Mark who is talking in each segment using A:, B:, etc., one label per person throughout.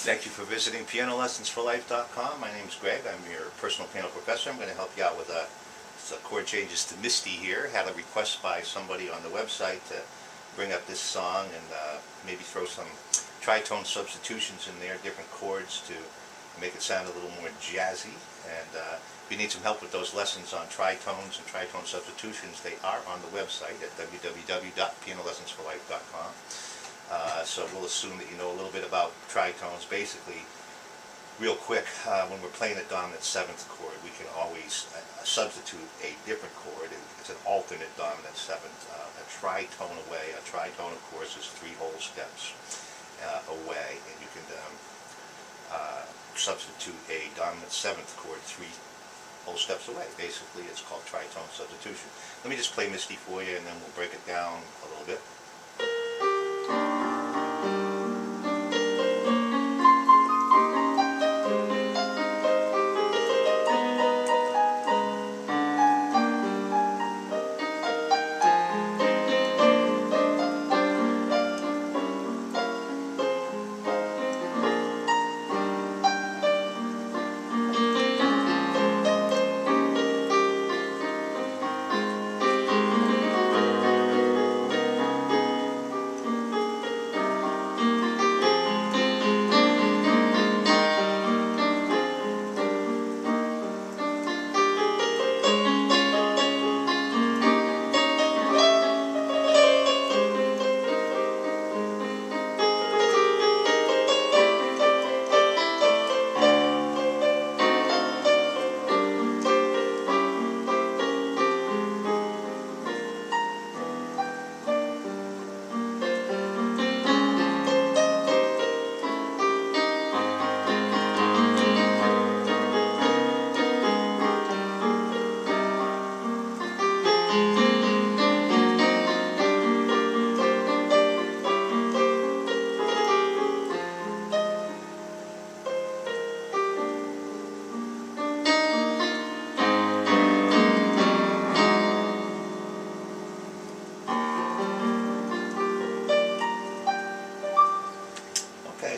A: Thank you for visiting PianoLessonsForLife.com. My name is Greg. I'm your personal piano professor. I'm going to help you out with some chord changes to Misty here. Had a request by somebody on the website to bring up this song and maybe throw some tritone substitutions in there, different chords to make it sound a little more jazzy. And if you need some help with those lessons on tritones and tritone substitutions, they are on the website at www.pianolessonsforlife.com. So we'll assume that you know a little bit about tritones. Basically, real quick, when we're playing a dominant seventh chord, we can always substitute a different chord. It's an alternate dominant seventh, a tritone away. A tritone, of course, is 3 whole steps away, and you can substitute a dominant seventh chord 3 whole steps away. Basically, it's called tritone substitution. Let me just play Misty for you, and then we'll break it down a little bit.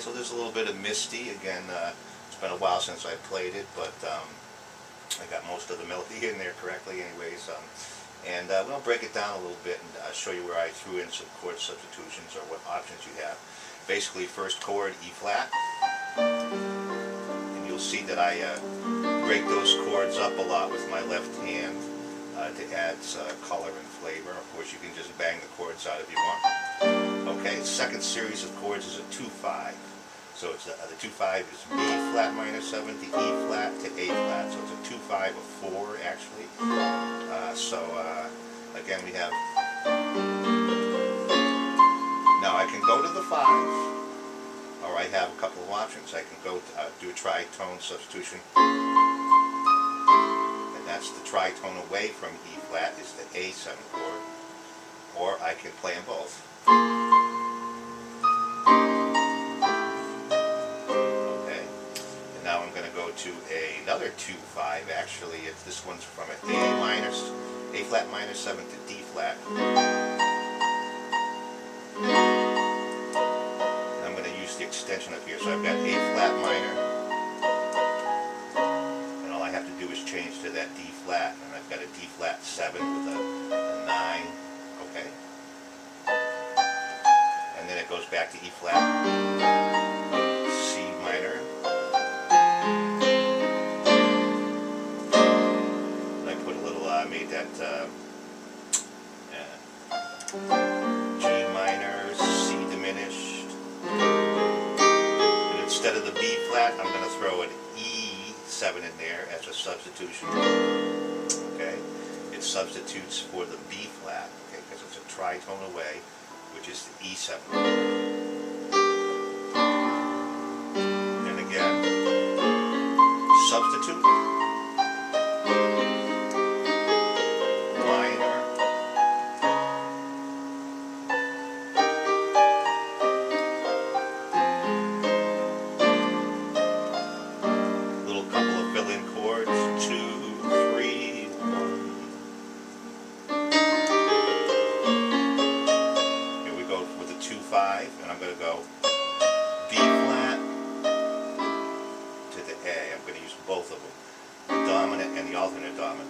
A: So there's a little bit of Misty. Again, it's been a while since I played it, but I got most of the melody in there correctly anyways. And we'll break it down a little bit and show you where I threw in some chord substitutions or what options you have. Basically, first chord, E flat. And you'll see that I break those chords up a lot with my left hand to add color and flavor. Of course, you can just bang the chords out if you want. Okay, second series of chords is a 2-5. So it's the 2-5 is B flat minor 7 to E flat to A flat. So it's a 2-5 of 4 actually. Again we have. Now I can go to the 5, or I have a couple of options. I can go do a tritone substitution, and that's the tritone away from E flat is the A7 chord, or I can play them both. To another 2-5. Actually, this one's from an A flat minor 7 to D flat. And I'm going to use the extension up here. So I've got A flat minor, and all I have to do is change to that D flat, and I've got a D flat 7 with a 9. Okay, and then it goes back to E flat, C minor. Made that G minor, C diminished, and instead of the B flat, I'm going to throw an E7 in there as a substitution. Okay, it substitutes for the B flat, okay, because it's a tritone away, which is the E7. And again, substitute. minor dominant.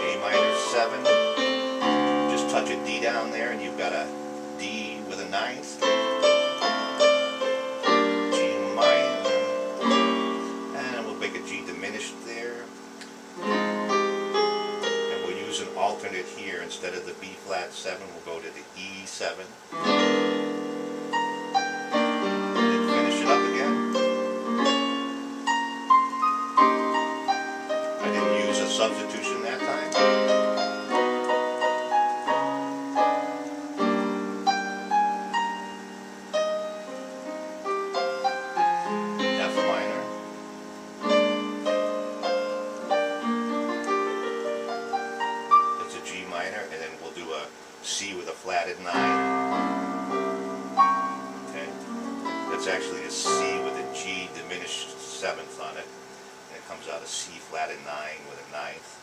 A: A minor 7, just touch a D down there and you've got a D with a ninth. G minor, and we'll make a G diminished there. And we'll use an alternate here. Instead of the B flat 7, we'll go to the E7. Substitution that time. F minor. It's a G minor, and then we'll do a C with a flatted 9. Okay, that's actually a C with a G diminished 7th on it. Comes out a C flatted 9 with a ninth.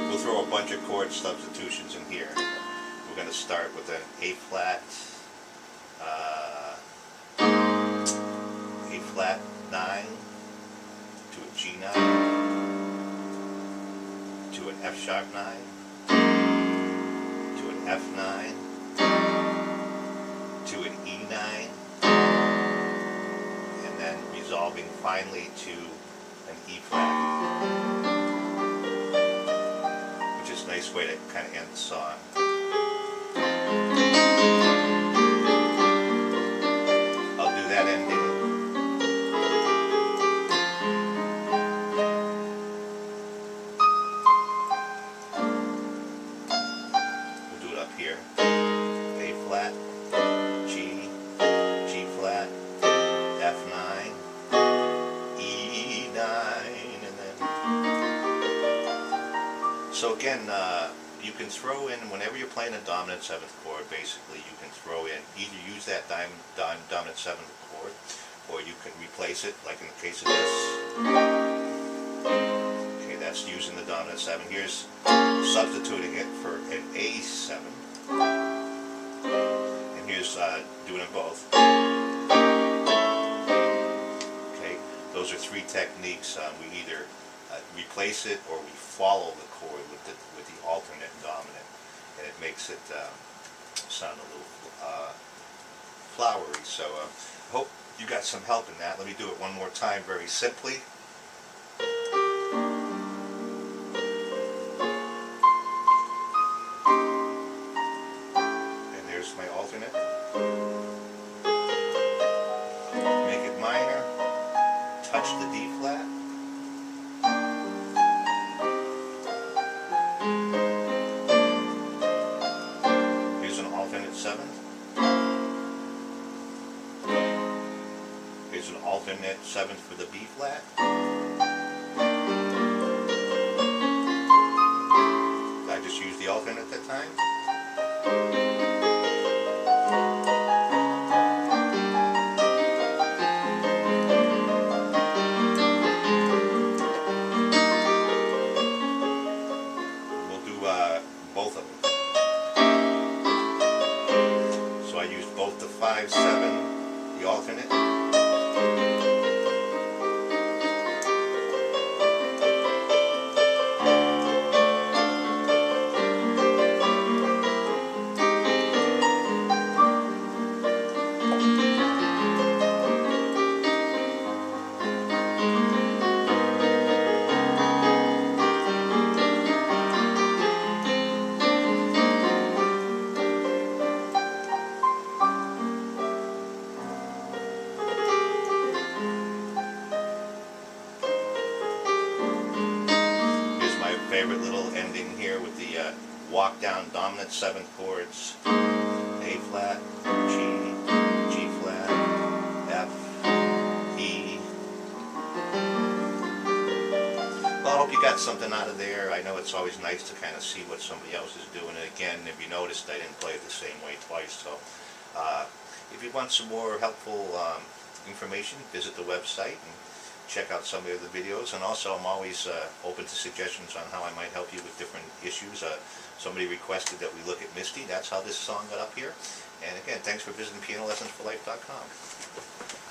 A: We'll throw a bunch of chord substitutions in here. We're going to start with an A flat 9 to a G9 to an F sharp 9 to an F9 to an E9, and then resolving finally to an E flat, which is a nice way to kind of end the song. I'll do that ending. We'll do it up here. A flat, G, G flat, F9, E9, and then. So again, you can throw in, whenever you're playing a dominant 7th chord, basically you can throw in, either use that dominant 7th chord, or you can replace it, like in the case of this. Okay, that's using the dominant 7. Here's substituting it for an A7. And here's doing them both. Okay, those are 3 techniques. We either replace it or we follow the chord with the alternate dominant, and it makes it sound a little flowery. So I hope you got some help in that. Let me do it one more time very simply. And there's my alternate. Make it minor, touch the D flat. Here's an alternate 7th. Here's an alternate 7th for the B flat. I just used the alternate that time. We'll do both of them. So I used both the 5-7, the alternate. Favorite little ending here with the walk down dominant 7th chords. A flat, G, G flat, F, E. Well, I hope you got something out of there. I know it's always nice to kind of see what somebody else is doing. And again, if you noticed, I didn't play it the same way twice. So if you want some more helpful information, visit the website and check out some of the videos. And also I'm always open to suggestions on how I might help you with different issues. Somebody requested that we look at Misty. That's how this song got up here. And again, thanks for visiting pianolessonsforlife.com.